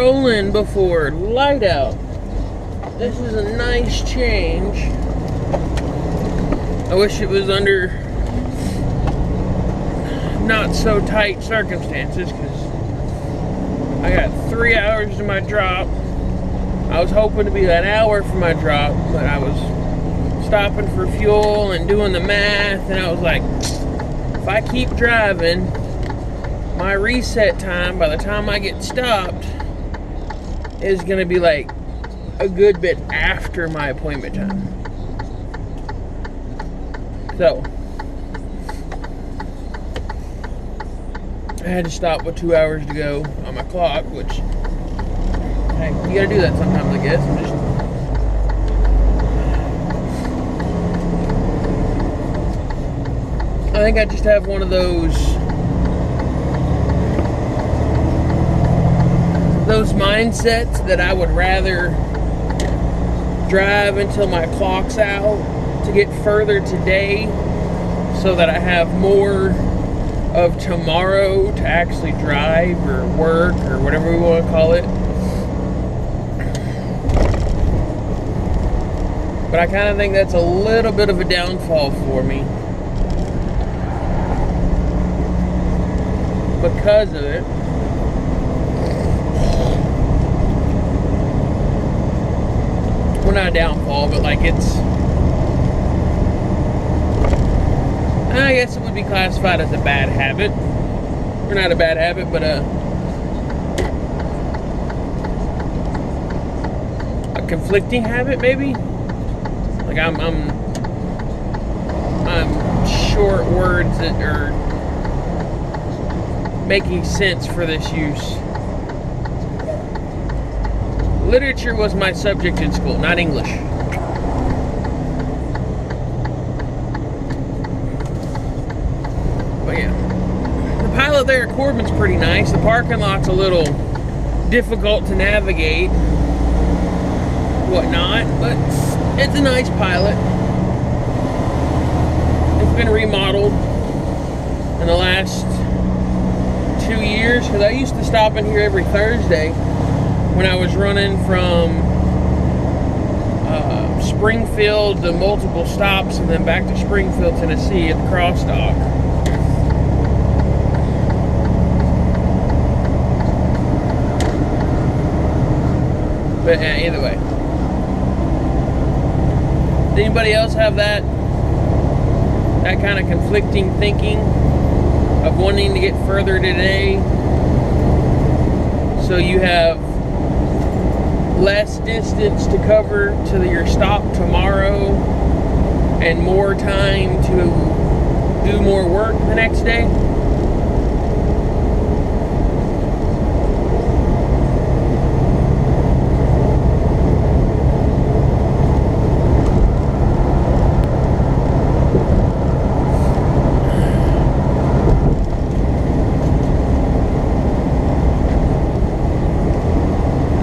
rolling before light out. This is a nice change. I wish it was under not so tight circumstances, because I got 3 hours to my drop. I was hoping to be an hour for my drop, but I was stopping for fuel and doing the math, and I was like, if I keep driving, my reset time by the time I get stopped is gonna be like a good bit after my appointment time. So I had to stop with 2 hours to go on my clock, which, hey, you gotta do that sometimes, I guess. I think I just have one of those mindsets that I would rather drive until my clock's out to get further today, so that I have more of tomorrow to actually drive or work or whatever we want to call it. But I kind of think that's a little bit of a downfall for me because of it. Well, not a downfall, but like it's, I guess it would be classified as a bad habit. Or not a bad habit, but a conflicting habit, maybe. Like I'm short words that are making sense for this use. Literature was my subject in school, not English. But yeah, the pilot there at Corbin's pretty nice. The parking lot's a little difficult to navigate, whatnot, but it's a nice pilot. It's been remodeled in the last 2 years, because I used to stop in here every Thursday when I was running from Springfield to multiple stops and then back to Springfield, Tennessee at the crossdock. But either way, does anybody else have that kind of conflicting thinking of wanting to get further today so you have less distance to cover to your stop tomorrow and more time to do more work the next day?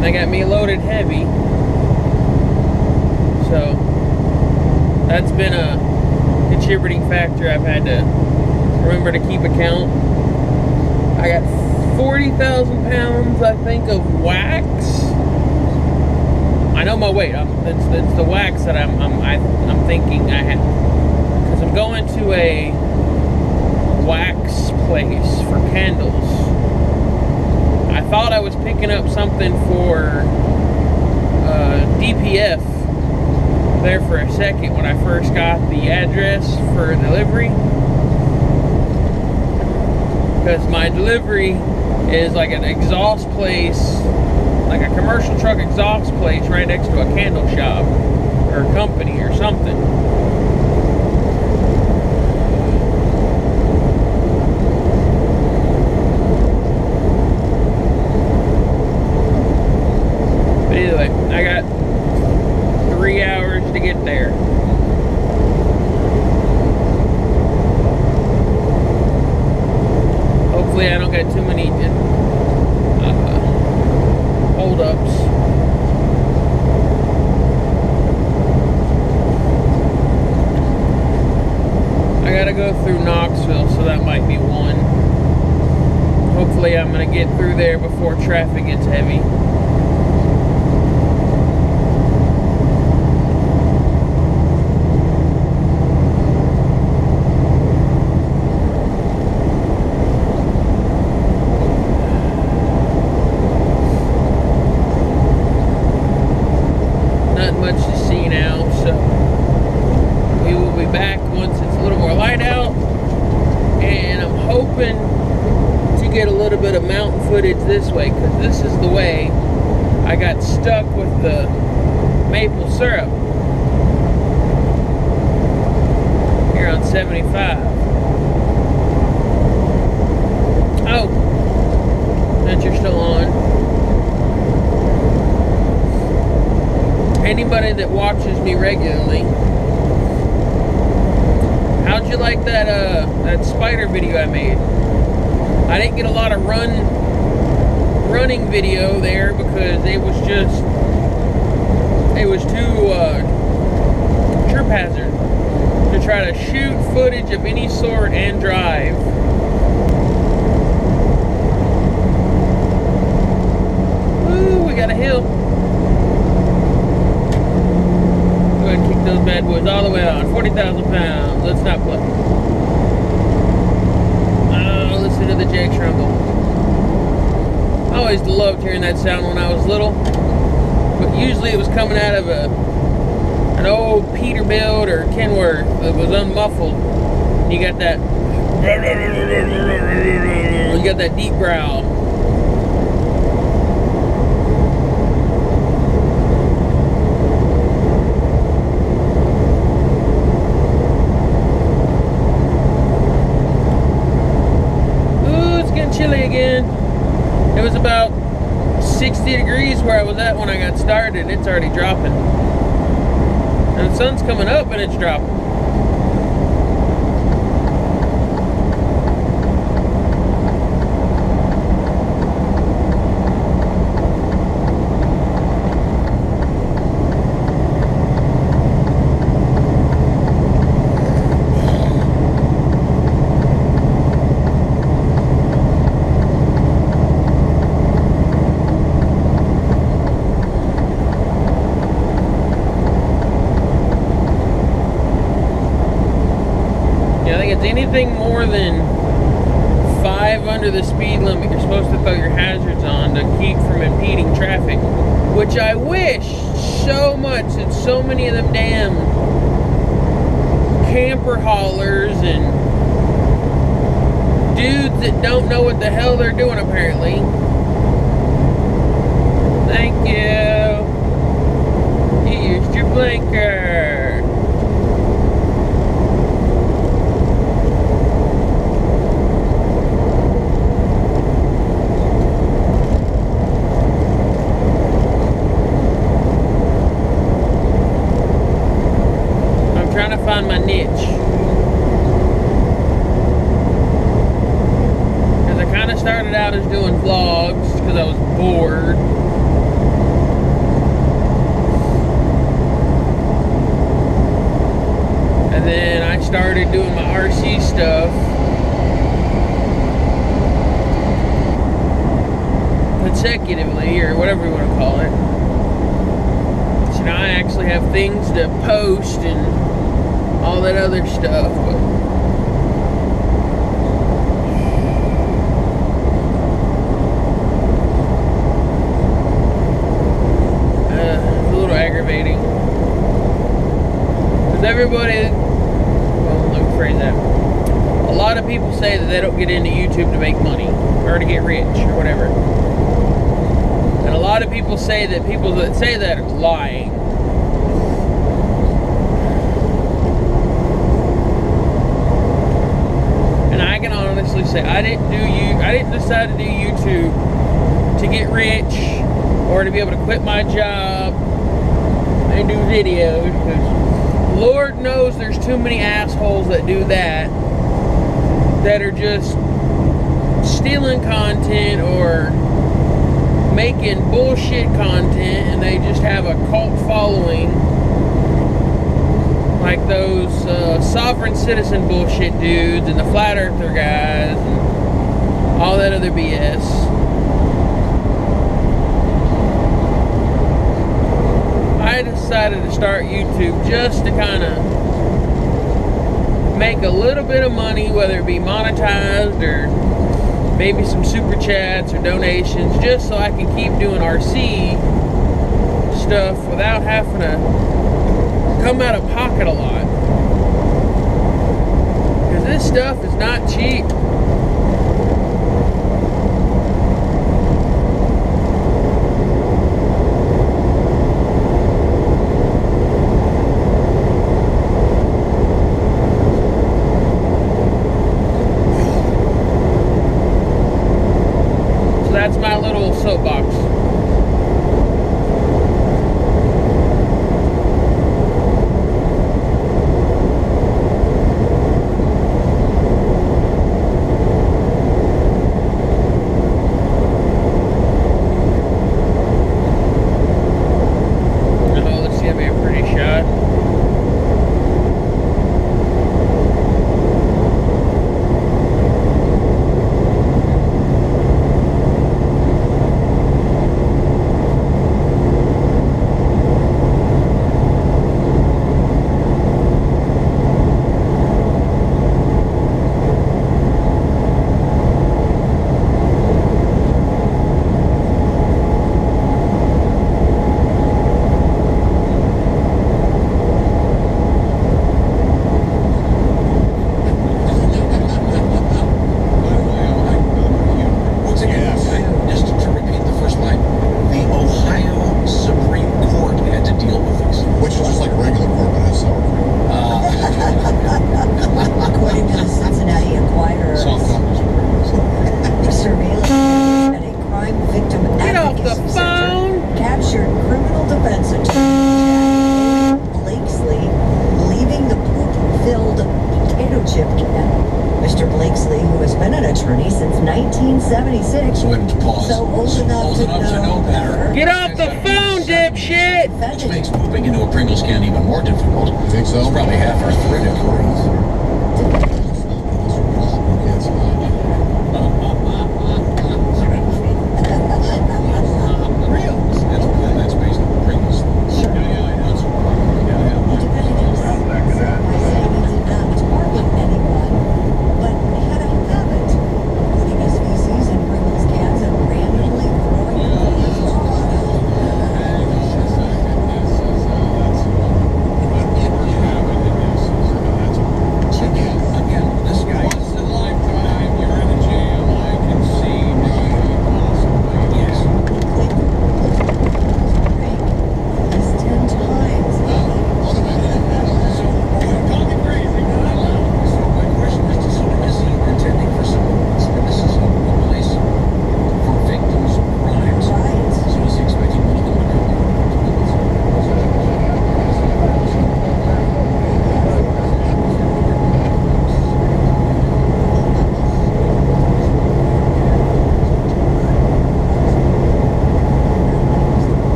They got me loaded heavy, so that's been a contributing factor. I've had to remember to keep account. I got 40,000 pounds, I think, of wax. I know my weight. It's the wax that I'm thinking I have, because I'm going to a wax place for candles. I thought I was picking up something for DPF there for a second when I first got the address for delivery, because my delivery is like an exhaust place, like a commercial truck exhaust place right next to a candle shop or a company or something. I got 3 hours to get there. Hopefully I don't get too many hold-ups. I gotta go through Knoxville, so that might be one. Hopefully I'm gonna get through there before traffic gets heavy. sea now, so we will be back once it's a little more light out. And I'm hoping to get a little bit of mountain footage this way, because this is the way I got stuck with the maple syrup here on 75. Oh, that you're still on. Anybody that watches me regularly, how'd you like that that spider video I made? I didn't get a lot of running video there because it was too trip hazard to try to shoot footage of any sort and drive. Ooh, we got a hill. Go ahead and kick those bad boys all the way on. 40,000 pounds. Let's not play. Oh, listen to the jack tremble. I always loved hearing that sound when I was little, but usually it was coming out of an old Peterbilt or Kenworth that was unmuffled. You got that deep growl. Ooh, it's getting chilly again. It was about 60 degrees where I was at when I got started, and it's already dropping. And the sun's coming up and it's dropping. Anything more than 5 under the speed limit, you're supposed to throw your hazards on to keep from impeding traffic, which I wish so much that so many of them damn camper haulers and dudes that don't know what the hell they're doing apparently. Thank you. You used your blinker. Trying to find my niche, because I kind of started out as doing vlogs because I was bored, and then I started doing my RC stuff consecutively, or whatever you want to call it. So now I actually have things to post and all that other stuff, but it's a little aggravating because everybody, well, let me phrase that, a lot of people say that they don't get into YouTube to make money or to get rich or whatever, and a lot of people say that people that say that are lying. Say I didn't decide to do YouTube to get rich or to be able to quit my job and do videos, because Lord knows there's too many assholes that do that are just stealing content or making bullshit content, and they just have a cult following, like those sovereign citizen bullshit dudes and the flat earther guys and all that other BS. I decided to start YouTube just to kind of make a little bit of money, whether it be monetized or maybe some super chats or donations, just so I can keep doing RC stuff without having to come out of pocket a lot. Because this stuff is not cheap. So that's my little soapbox. Mr. Blakesley, who has been an attorney since 1976, so old enough to know better. Get off the phone, dipshit! Which makes pooping into a Pringles can even more difficult. You think so? It's probably half as critical.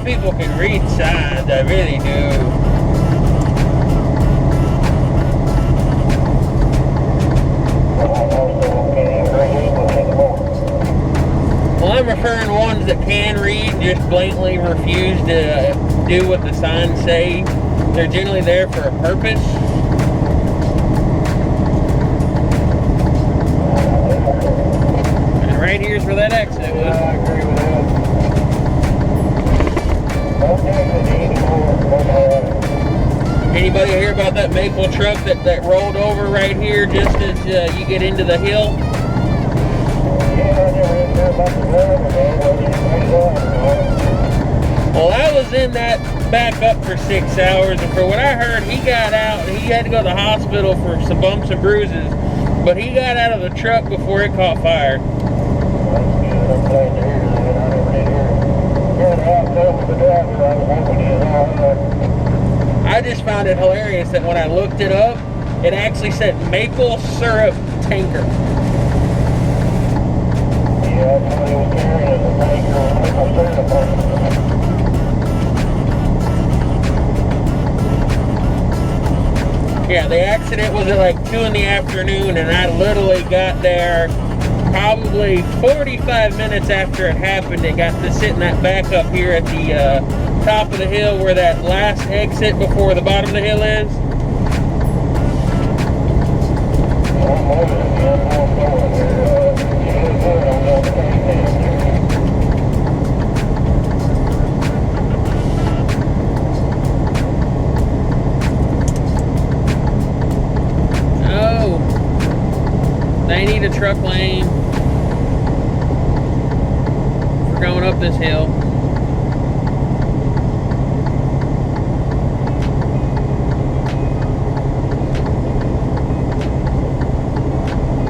People can read signs, I really do. Well, I'm referring to ones that can read and just blatantly refuse to do what the signs say. They're generally there for a purpose. And right here's where that exit was. I agree with that. Anybody hear about that maple truck that rolled over right here just as you get into the hill? Well, I was in that back up for 6 hours, and for what I heard, he got out and he had to go to the hospital for some bumps and bruises, but he got out of the truck before it caught fire. I just found it hilarious that when I looked it up, it actually said maple syrup tanker. Yeah, somebody was carrying a tanker of maple syrup. Yeah, the accident was at like 2 in the afternoon, and I literally got there probably 45 minutes after it happened. It got to sit in that back up here at the top of the hill where that last exit before the bottom of the hill is. They need a truck lane for going up this hill.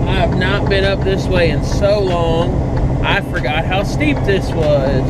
I have not been up this way in so long, I forgot how steep this was.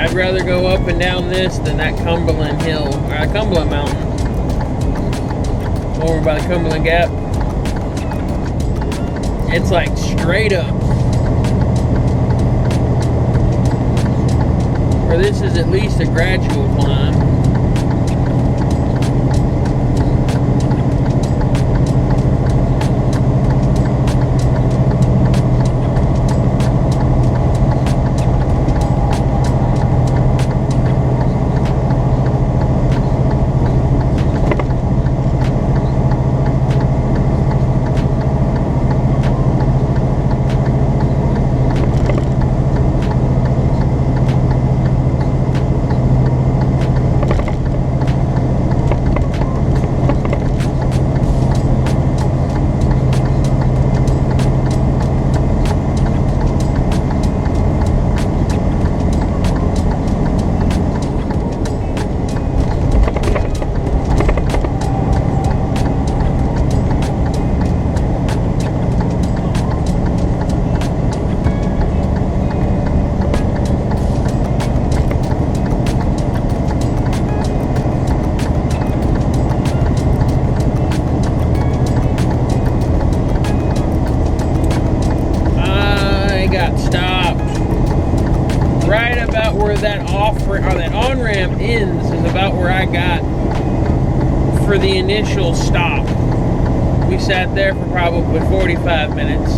I'd rather go up and down this than that Cumberland Hill, or Cumberland Mountain, over by the Cumberland Gap. It's like straight up. Or this is at least a gradual climb. That on-ramp ends is about where I got for the initial stop. We sat there for probably 45 minutes.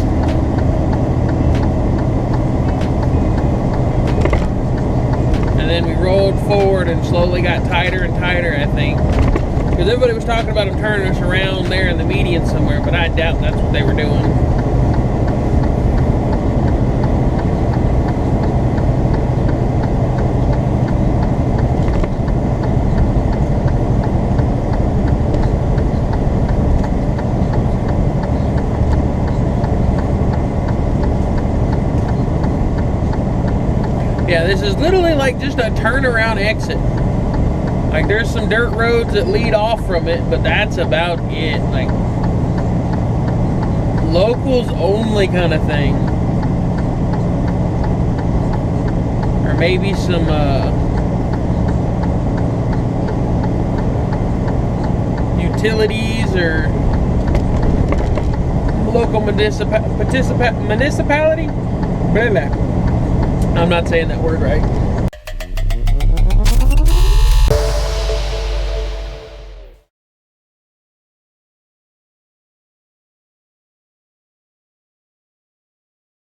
And then we rolled forward and slowly got tighter and tighter, I think. Because everybody was talking about them turning us around there in the median somewhere, but I doubt that's what they were doing. Yeah, this is literally like just a turnaround exit. Like there's some dirt roads that lead off from it, but that's about it. Like locals only kind of thing. Or maybe some utilities or local municipality. Blah, blah. I'm not saying that word right.